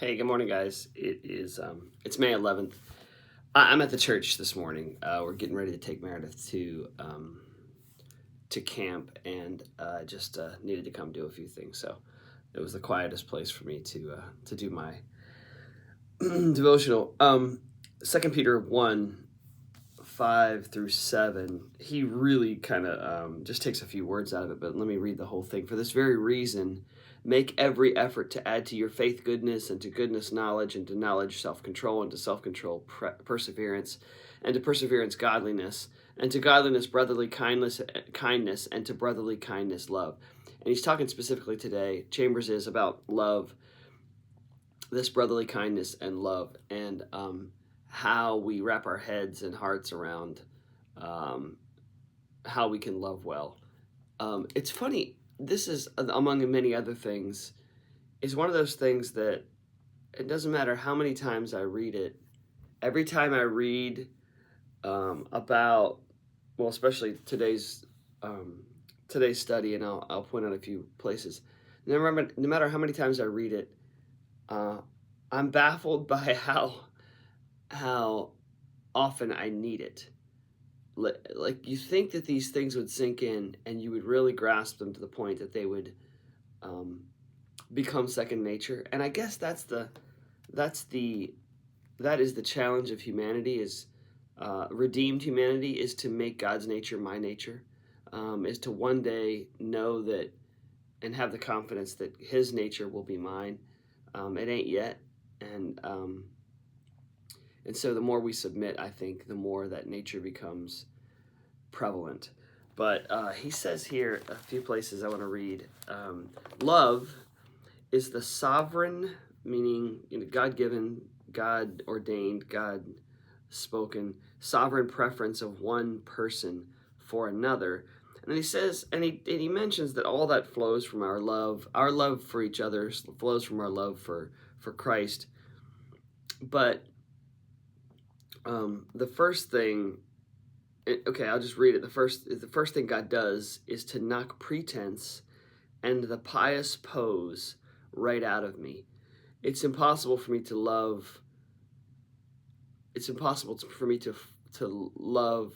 Hey, good morning, guys. It's May 11th. I'm at the church this morning. We're getting ready to take Meredith to camp, and just needed to come do a few things. So it was the quietest place for me to do my devotional. 2 Peter 1:5-7. He really kind of just takes a few words out of it, but let me read the whole thing. For this very reason, make every effort to add to your faith goodness, and to goodness knowledge, and to knowledge self-control, and to self-control perseverance, and to perseverance godliness, and to godliness brotherly kindness, and to brotherly kindness love. And he's talking specifically today, Chambers is, about love, this brotherly kindness and love, and how we wrap our heads and hearts around um, how we can love well. It's funny. This is, among many other things, is one of those things that it doesn't matter how many times I read it. Every time I read about, well, especially today's study, and I'll point out a few places. No matter how many times I read it, uh, I'm baffled by how often I need it. Like, you think that these things would sink in and you would really grasp them to the point that they would um, become second nature. And I guess that's the that is the challenge of humanity, is redeemed humanity, is to make God's nature my nature, is to one day know that and have the confidence that His nature will be mine. It ain't yet, and and so the more we submit, I think, the more that nature becomes prevalent. But he says here, a few places I want to read. Love is the sovereign, meaning, God-given, God-ordained, God-spoken, sovereign preference of one person for another. And then he says, and he mentions that all that flows from our love for each other flows from our love for Christ. But the first thing, okay, I'll just read it. The first thing God does is to knock pretense and the pious pose right out of me. It's impossible for me to love. It's impossible for me to love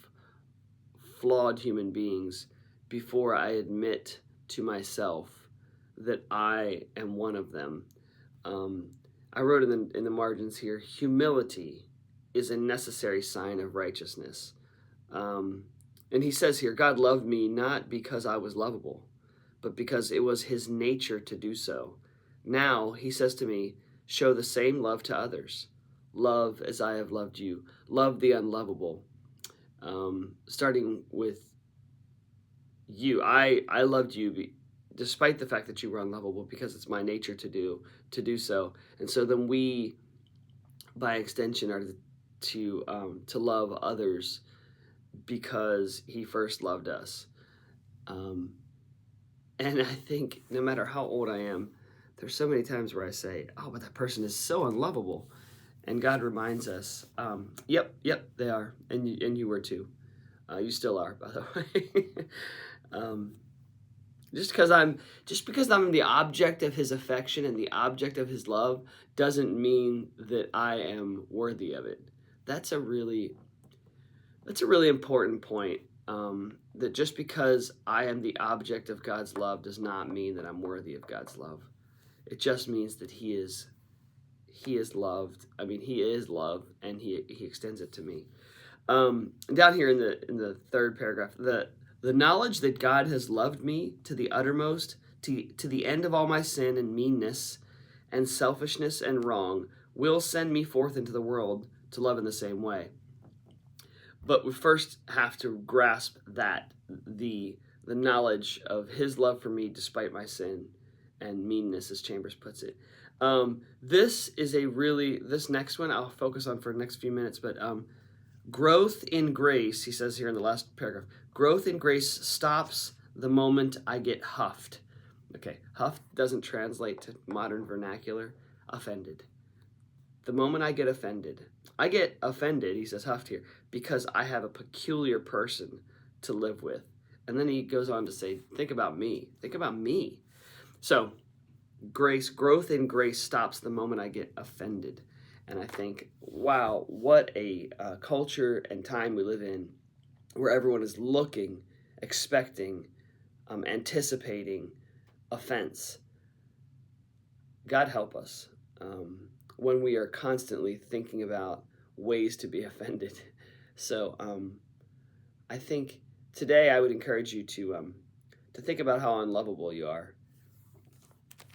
flawed human beings before I admit to myself that I am one of them. I wrote in the margins here, humility is a necessary sign of righteousness. And he says here, God loved me not because I was lovable, but because it was His nature to do so. Now, he says to me, show the same love to others. Love as I have loved you. Love the unlovable. Starting with you. I loved you despite the fact that you were unlovable, because it's my nature to do so. And so then we, by extension, are to love others because He first loved us. And I think no matter how old I am, there's so many times where I say, oh, but that person is so unlovable. And God reminds us, yep, they are. And you were too. You still are, by the way. Just because I'm the object of His affection and the object of His love doesn't mean that I am worthy of it. That's a really important point. That just because I am the object of God's love does not mean that I'm worthy of God's love. It just means that He is loved. I mean, He is love, and He extends it to me. Down here in the third paragraph, the knowledge that God has loved me to the uttermost, to the end of all my sin and meanness and selfishness and wrong, will send me forth into the world to love in the same way. But we first have to grasp that the knowledge of His love for me despite my sin and meanness, as Chambers puts it. This next one I'll focus on for the next few minutes, but growth in grace, he says here in the last paragraph, growth in grace stops the moment I get huffed. Okay, huffed doesn't translate to modern vernacular. Offended. The moment I get offended, he says huffed here, because I have a peculiar person to live with. And then he goes on to say, think about me. So growth in grace stops the moment I get offended. And I think, wow, what a culture and time we live in where everyone is looking, expecting, anticipating offense. God help us when we are constantly thinking about ways to be offended. So I think today I would encourage you to think about how unlovable you are.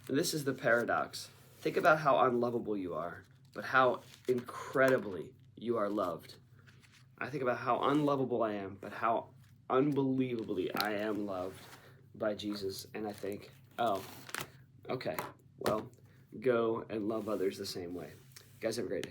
And this is the paradox. Think about how unlovable you are, but how incredibly you are loved. I think about how unlovable I am, but how unbelievably I am loved by Jesus. And I think, oh, okay, well, go and love others the same way. Guys, have a great day.